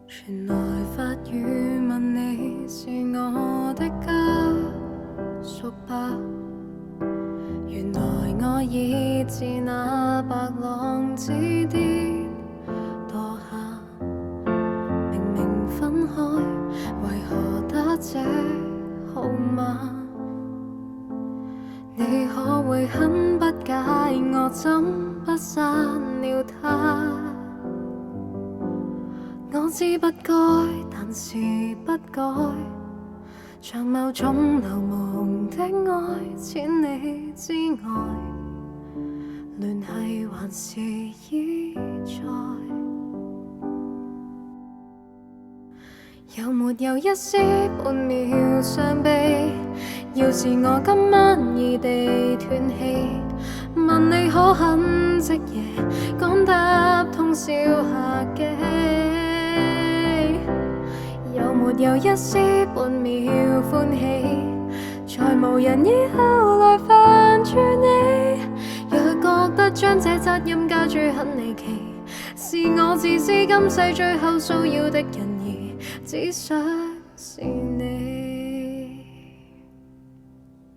傳來發語問你是我的家屬吧？原來我已自那白浪之巔墮下，明明分開，為何打這號碼？你可會很不解我怎不刪了他？我知不該，但是不改，像某種流亡的愛，千里之外，聯繫還是依在。有沒有一絲半秒傷悲？要是我今晚異地斷氣，問你可肯即夜趕搭通宵下機？有沒有一絲半秒歡喜？在無人以後來煩住你，若覺得將這責任加諸很離奇，是我自私今世最後騷擾的人兒，只想是你。